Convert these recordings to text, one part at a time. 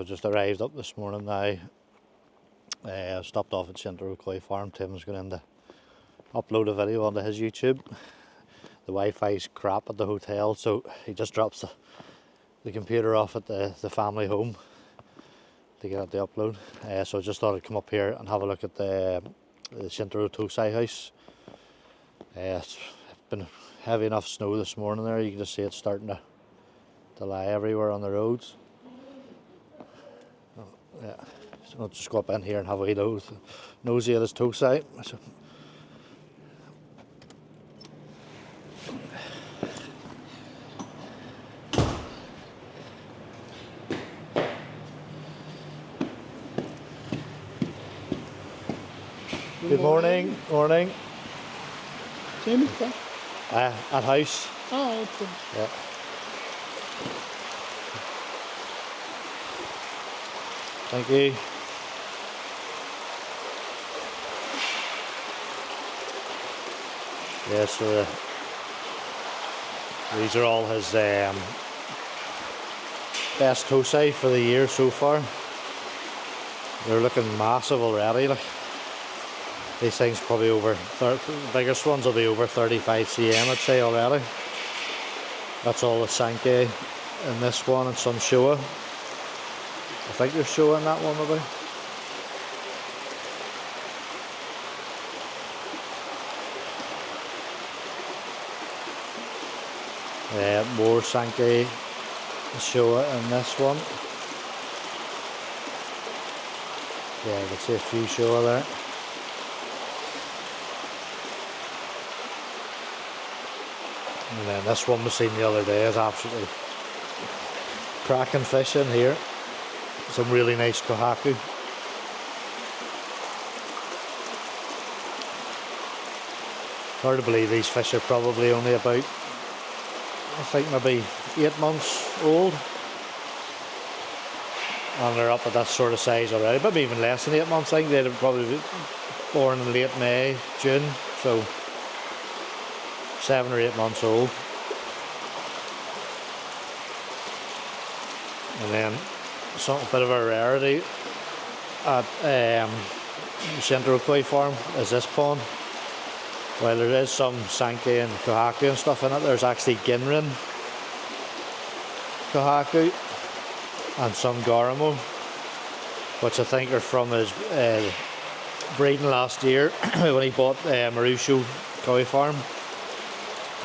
just arrived up this morning now. Stopped off at Shintaro Koi Farm. Tim's going in to upload a video onto his YouTube. The Wi-Fi's crap at the hotel, so he just drops the computer off at the family home to get it to upload. So I just thought I'd come up here and have a look at the Shintaro Tosai house. It's been heavy enough snow this morning there. You can just see it starting to lie everywhere on the roads. Yeah, so I'll just go up in here and have a wee nosy at his Tosai. So, good morning. Morning. Jamie? At house. Oh, okay. Yeah. Thank you. Yeah, so these are all his best Tosai for the year so far. They're looking massive already. Like, these things probably over, the biggest ones will be over 35 cm I'd say already. That's all the Sankei in this one and some Showa. I think there's Showa in that one maybe. More Sankei Showa in this one. Yeah, you can see a few Showa there. And then this one we seen the other day is absolutely cracking fish in here. Some really nice kohaku. Hard to believe these fish are probably only about, I think maybe 8 months old. And they're up at that sort of size already, maybe even less than 8 months. I think they'd have probably been born in late May, June, so 7 or 8 months old. And then a bit of a rarity at Shintaro Koi Farm is this pond. While there is some Sankei and kohaku and stuff in it, there's actually Ginrin kohaku and some Garamo, which I think are from his breeding last year when he bought Marudo Koi Farm.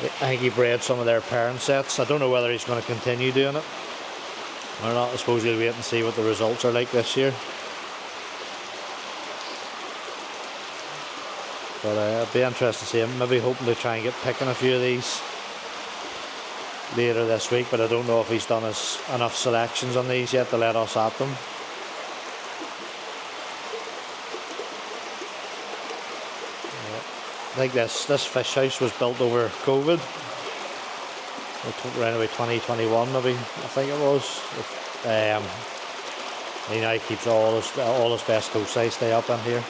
I think he bred some of their parent sets. I don't know whether he's going to continue doing it or not. I suppose you'll wait and see what the results are like this year. But it'd be interesting to see him. Maybe hoping to try and get picking a few of these later this week, but I don't know if he's done enough selections on these yet to let us at them. I think this fish house was built over COVID, around about 2021 maybe, I think it was. He now keeps all his best Tosai stay up in here.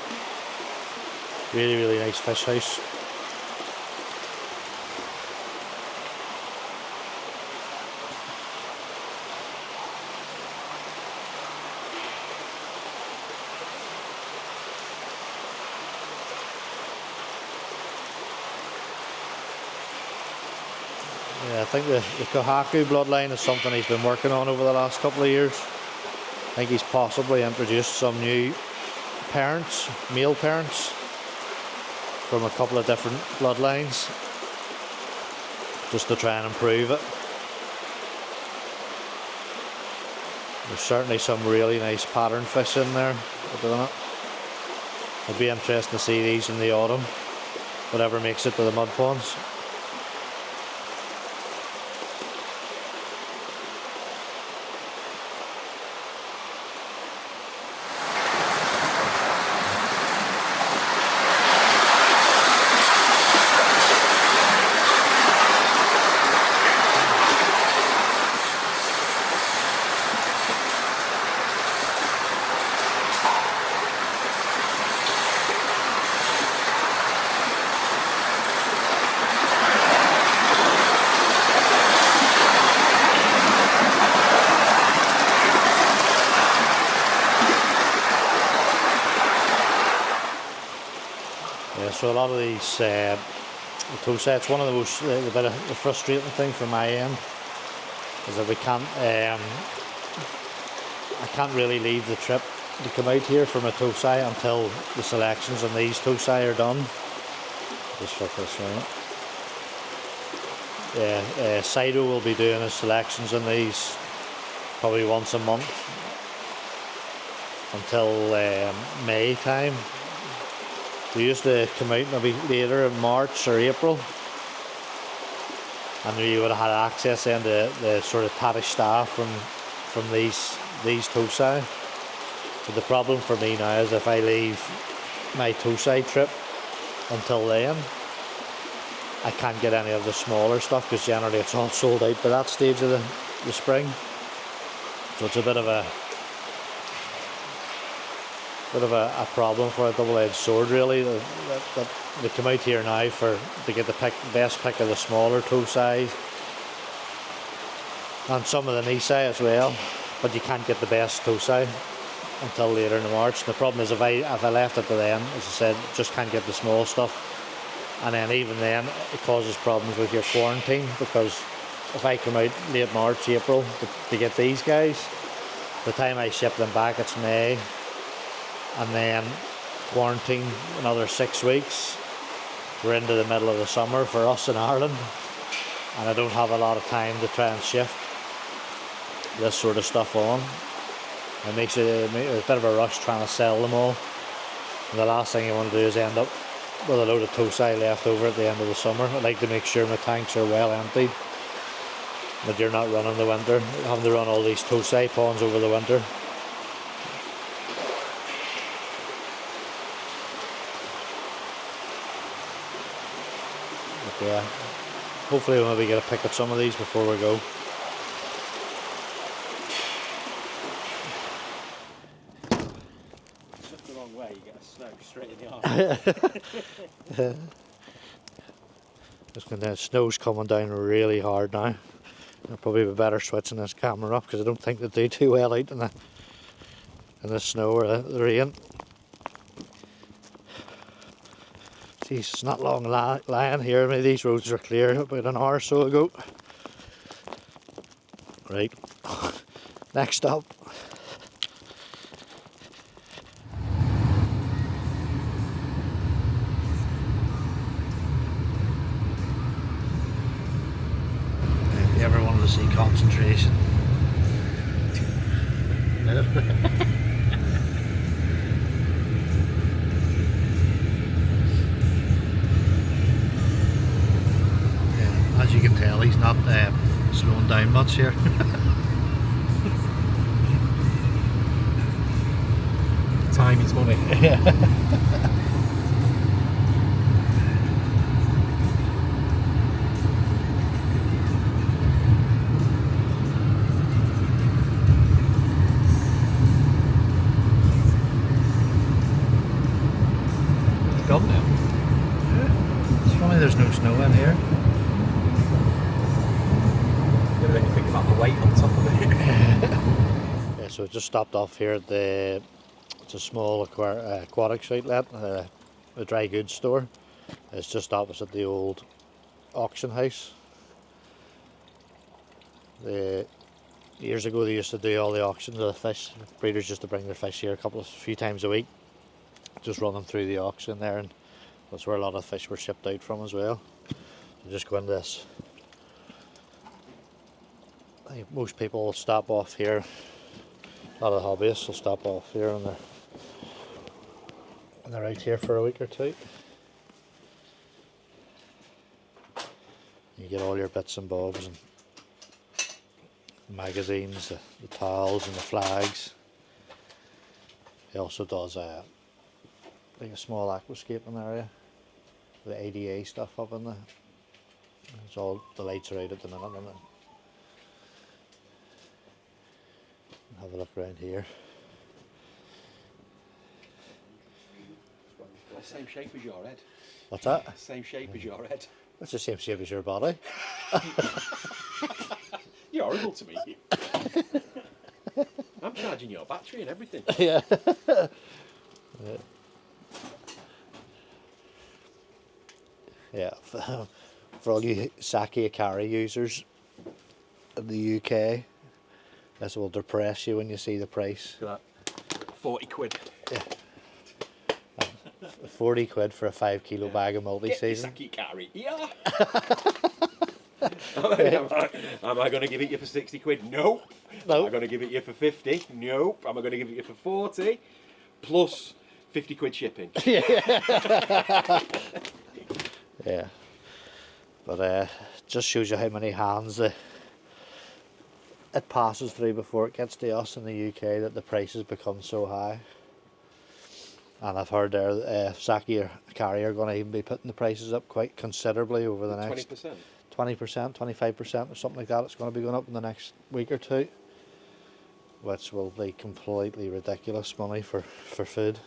Really, really nice fish house. Yeah, I think the kohaku bloodline is something he's been working on over the last couple of years. I think he's possibly introduced some new parents, male parents, from a couple of different bloodlines, just to try and improve it. There's certainly some really nice pattern fish in there at the minute. It'd be interesting to see these in the autumn, whatever makes it to the mud ponds. so a lot of these the tow sets, one of the most the bit of the frustrating thing from my end is that we can't I can't really leave the trip to come out here from a tow site until the selections on these tow sites are done. Just flip this around. Yeah, Sido will be doing his selections on these probably once a month until May time. We used to come out maybe later in March or April, and you would have had access then to the sort of tatty staff from these tow sites. But the problem for me now is if I leave my tow site trip until then, I can't get any of the smaller stuff because generally it's all sold out by that stage of the spring. So it's a bit of a problem for a double-edged sword really. That they come out here now to get the best pick of the smaller tow size and some of the knee size as well, but you can't get the best tow size until later in March. And the problem is if I left it to then, as I said, just can't get the small stuff, and then even then it causes problems with your quarantine, because if I come out late March, April to get these guys, the time I ship them back it's May, and then quarantine another 6 weeks. We're into the middle of the summer for us in Ireland, and I don't have a lot of time to try and shift this sort of stuff on. It makes it a bit of a rush trying to sell them all, and the last thing you want to do is end up with a load of tow site left over at the end of the summer. I like to make sure my tanks are well emptied, that you're not running the winter, having to run all these tow site ponds over the winter. But yeah, hopefully we'll maybe get a pick at some of these before we go. The wrong way, you get a snow straight in the arm. The snow's coming down really hard now. I'll probably be better switching this camera up because I don't think they do too well out in the snow or the rain. See, it's not long lying here. Maybe these roads were clear about an hour or so ago. Right, next up. If you ever wanted to see concentration. As you can tell, he's not slowing down much here. Time is money. It's gone now. It's funny there's no snow in here. You ever think about the weight on top of it? Yeah, so I just stopped off here at it's a small aquatics outlet, a dry goods store. It's just opposite the old auction house. Years ago they used to do all the auctions of the fish. Breeders used to bring their fish here a few times a week, just run them through the auction there, and that's where a lot of fish were shipped out from as well. So just go into this. I think most people will stop off here. A lot of the hobbyists will stop off here and they're out here for a week or two. You get all your bits and bobs and magazines, the towels and the flags. He also does like a small aquascaping area, the ADA stuff up in there. It's all the lights are out at the minute, and then have a look around here. Same shape as your head. What's that? Same shape as your head. It's the same shape as your body. You're horrible to me. I'm charging your battery and everything. Yeah. Yeah, for all you sake Akari users in the UK, this will depress you when you see the price. Look at that. 40 quid. 40 quid for a 5 kilo bag of multi-season. Get your sake carry. Yeah. Am I going to give it you for 60 quid? Nope. Nope. Am I going to give it you for 50? Nope. Am I going to give it you for 40? Plus 50 quid shipping. Yeah, but just shows you how many hands it passes through before it gets to us in the UK, that the prices become so high. And I've heard there sake or Akari are going to even be putting the prices up quite considerably over the next 20%. 20%, 25% or something like that. It's going to be going up in the next week or two, which will be completely ridiculous money for food.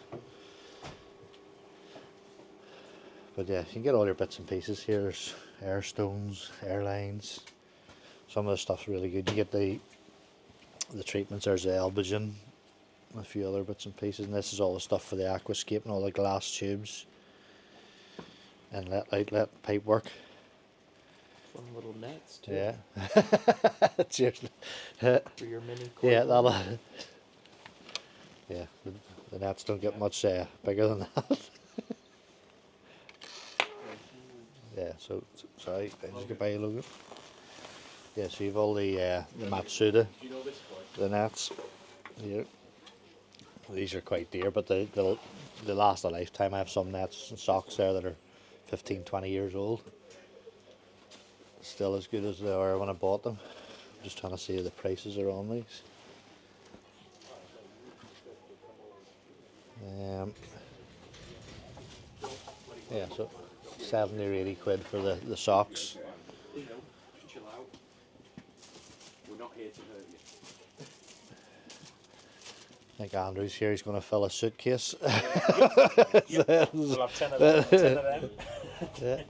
But yeah, you can get all your bits and pieces here. There's air stones, airlines. Some of the stuff's really good. You get the treatments. There's the albugen, a few other bits and pieces, and this is all the stuff for the aquascape and all the glass tubes and outlet pipe work. Fun little nets too. Yeah. Seriously. For your mini. Yeah, that'll. Yeah, the nets don't get much bigger than that. Yeah, so sorry, I just get by you, Logan. Yeah, so you've all the Matsuda, the nets here. These are quite dear, but they last a lifetime. I have some nets and socks there that are 15, 20 years old. Still as good as they were when I bought them. I'm just trying to see if the prices are on these. Yeah, so 70 or 80 quid for the socks. Chill out. We're not here to hurt you. I think Andrew's here, he's going to fill a suitcase. We'll have 10 of them. 10 of them. Yeah.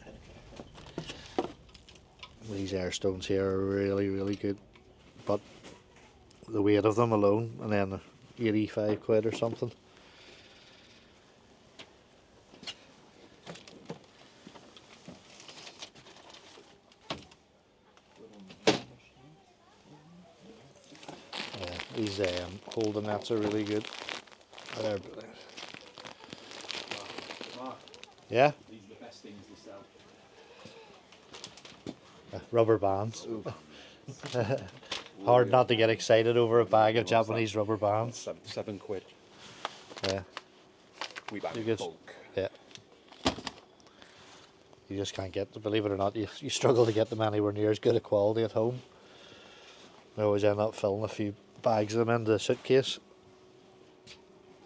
These air stones here are really, really good, but the weight of them alone, and then 85 quid or something. Yeah, these holding nets are really good. They're, yeah, These are the best things to sell. rubber bands. Hard not to get excited over a bag of Japanese rubber bands. 7 quid. Yeah, We buy You get- bulk. yeah. You just can't get, believe it or not, you struggle to get them anywhere near as good a quality at home. I always end up filling a few bags of them into the suitcase.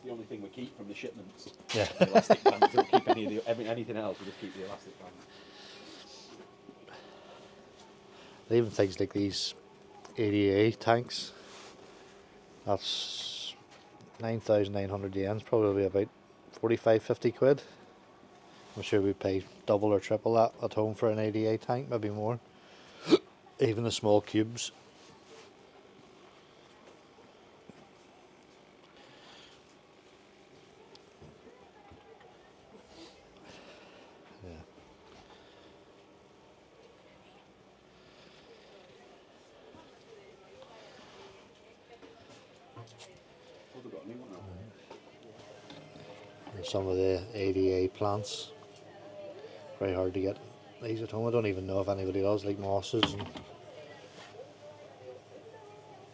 The only thing we keep from the shipments. Yeah. The elastic band. We don't keep anything else. We just keep the elastic band. Even things like these ADA tanks, that's 9,900 yens, probably about 45, 50 quid. I'm sure we pay double or triple that at home for an ADA tank, maybe more. Even the small cubes. Yeah. Oh, they've got a new one now. And some of the ADA plants, very hard to get these at home. I don't even know if anybody does, like mosses and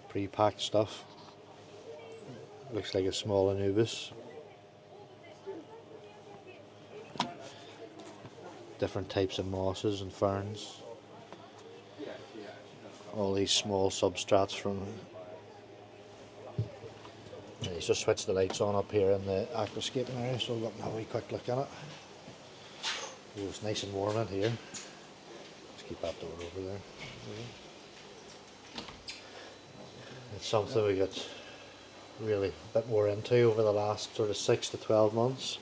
pre-packed stuff. Looks like a small Anubis. Different types of mosses and ferns. All these small substrats from. And you just switch the lights on up here in the aquascaping area, so we'll have a wee quick look at it. Oh, it's nice and warm in here. Let's keep that door over there. It's something we got really a bit more into over the last sort of 6 to 12 months.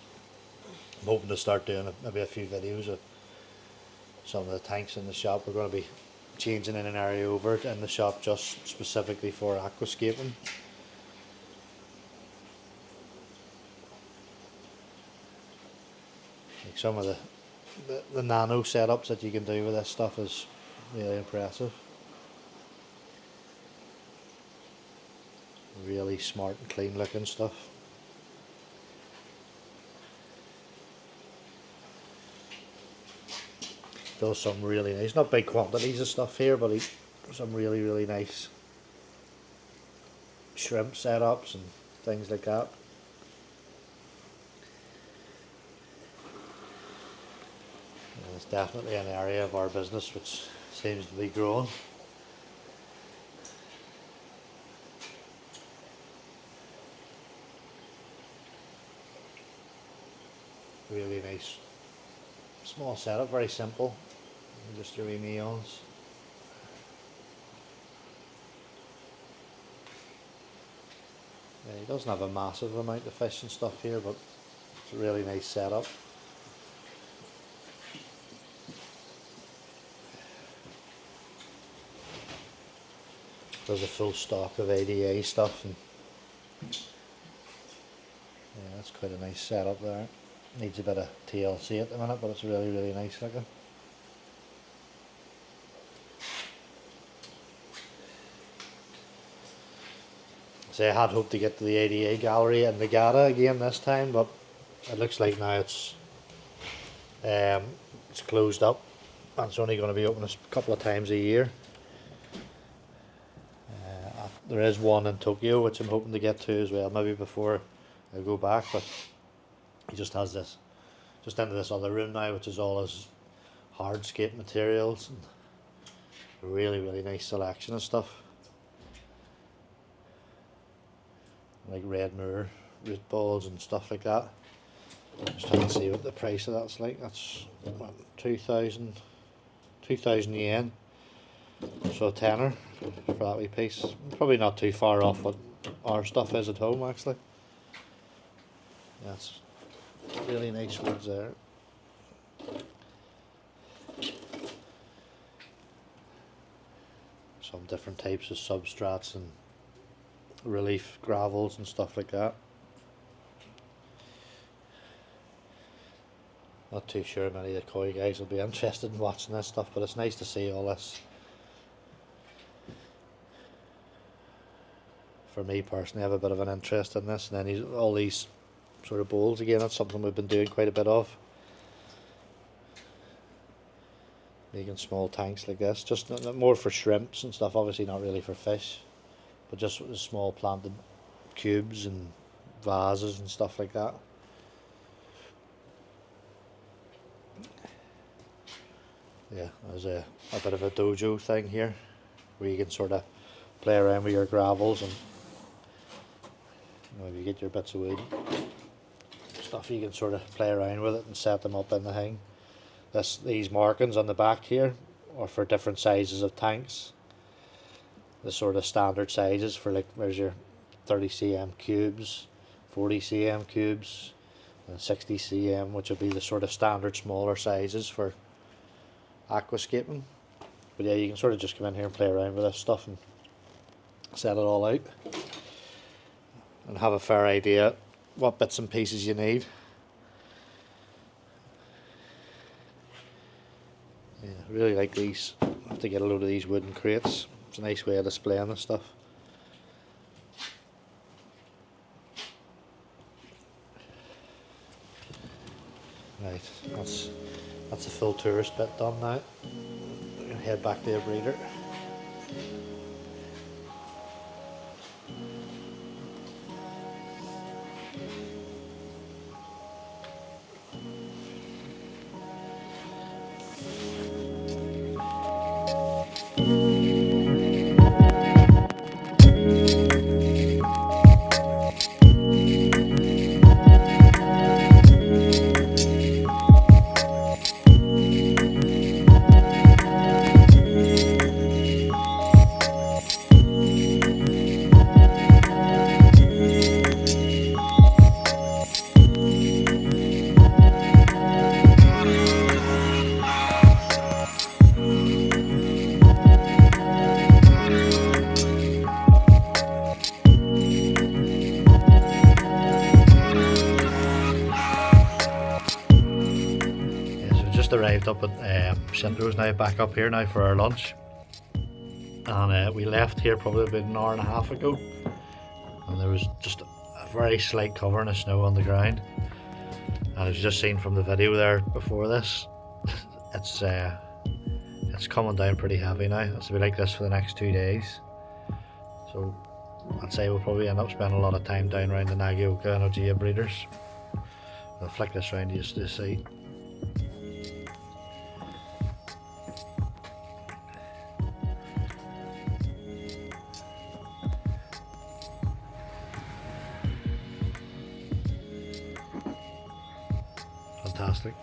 I'm hoping to start doing maybe a few videos of some of the tanks in the shop. We're going to be changing in an area over in the shop just specifically for aquascaping. Like some of the the nano setups that you can do with this stuff is really impressive. Really smart and clean looking stuff. Does some really nice, not big quantities of stuff here, but some really nice shrimp setups and things like that. And it's definitely an area of our business which seems to be growing. Really nice small setup, very simple, just your neons. Yeah, he doesn't have a massive amount of fish and stuff here, but it's a really nice setup. There's a full stock of ADA stuff, and yeah, that's quite a nice setup there. Needs a bit of TLC at the minute, but it's really nice looking. So I had hoped to get to the ADA gallery in Negada again this time, but it looks like now it's closed up, and it's only going to be open a couple of times a year. There is one in Tokyo which I'm hoping to get to as well, maybe before I go back, but he just has this, just into this other room now, which is all his hardscape materials, and a really nice selection of stuff. Like red mirror root balls and stuff like that. Just trying to see what the price of that's like. That's what, 2,000 yen. So a tenner for that wee piece. Probably not too far off what our stuff is at home actually. That's really nice woods there. Some different types of substrates and relief gravels and stuff like that. Not too sure many of the koi guys will be interested in watching this stuff, but it's nice to see all this. For me personally, I have a bit of an interest in this, and then all these sort of bowls again, that's something we've been doing quite a bit of. Making small tanks like this, just more for shrimps and stuff, obviously not really for fish, but just small planted cubes and vases and stuff like that. Yeah, there's a bit of a dojo thing here where you can sort of play around with your gravels, and if you get your bits of wood stuff, you can sort of play around with it and set them up in the thing. These markings on the back here are for different sizes of tanks. The sort of standard sizes for, like, there's your 30 cm cubes, 40 cm cubes, and 60 cm, which would be the sort of standard smaller sizes for aquascaping. But yeah, you can sort of just come in here and play around with this stuff and set it all out and have a fair idea what bits and pieces you need. Yeah, I really like these. I have to get a load of these wooden crates. It's a nice way of displaying this stuff. Right, that's the full tourist bit done now. I'm going to head back to the breeder. arrived up at Shintaro's now, back up here now for our lunch. And we left here probably about an hour and a half ago. And there was just a very slight covering of snow on the ground. And as you just seen from the video there before this, it's coming down pretty heavy now. It's to be like this for the next 2 days. So I'd say we'll probably end up spending a lot of time down around the Nagioka and Ojia breeders. I'll flick this round just to see. Fantastic.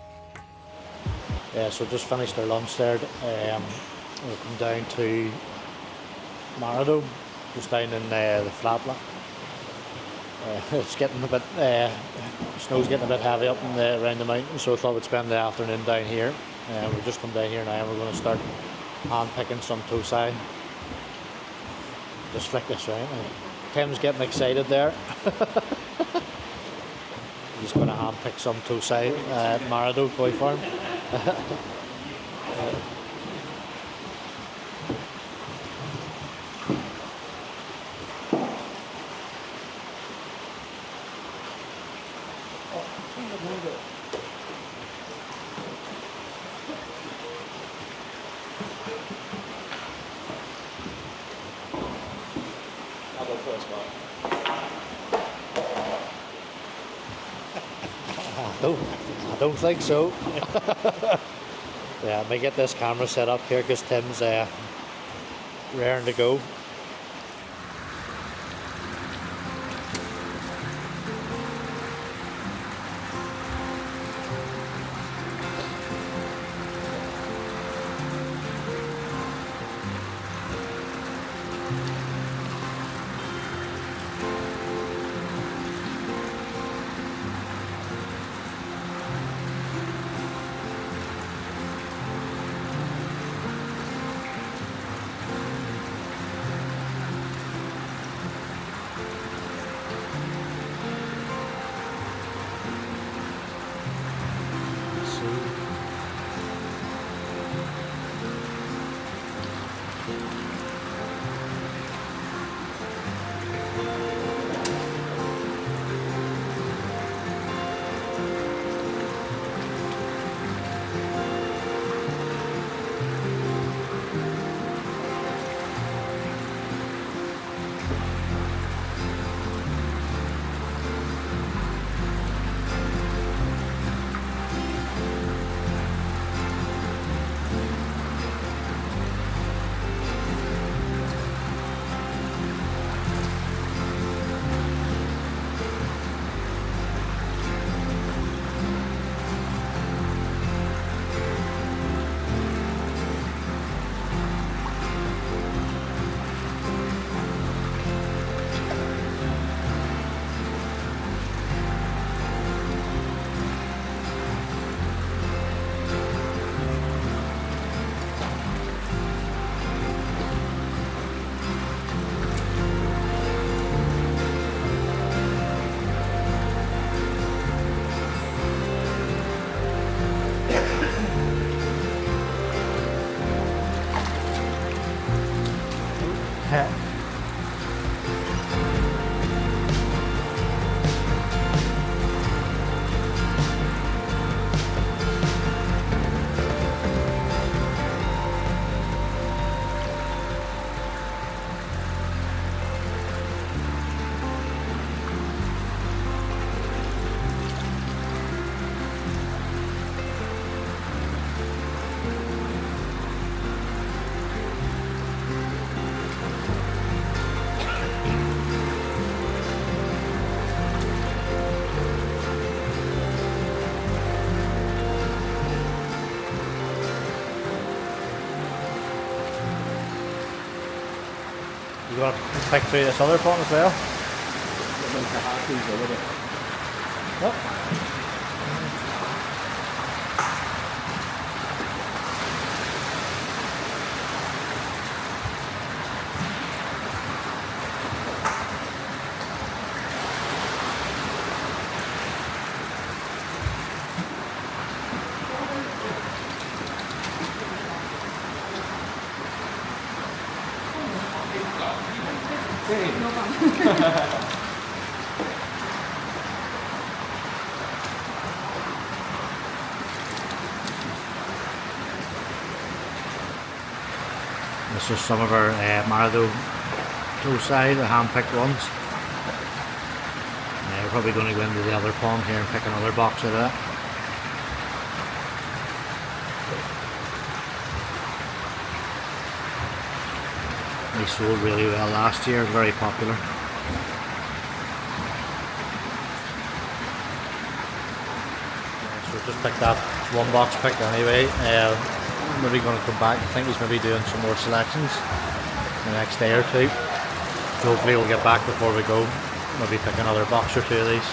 Yeah, so just finished our lunch there. We'll come down to Marudo, just down in the flatland. It's getting a bit, snow's getting a bit heavy up in around the mountains, so I thought we'd spend the afternoon down here. We've just come down here now and we're going to start hand picking some tosai. Just flick this round. Tim's getting excited there. He's going to hand pick some tosai at Marudo Koi Farm. I'll go first, Mark. I don't think so. Yeah, let me get this camera set up here because Tim's raring to go. You want to pick through this other pot as well? Yep. This is some of our marudo toe side, the hand-picked ones. We're probably going to go into the other pond here and pick another box out of that. They sold really well last year, very popular. So just picked that one box picked anyway. Maybe going to come back. I think he's maybe doing some more selections the next day or two. So hopefully we'll get back before we go. Maybe pick another box or two of these.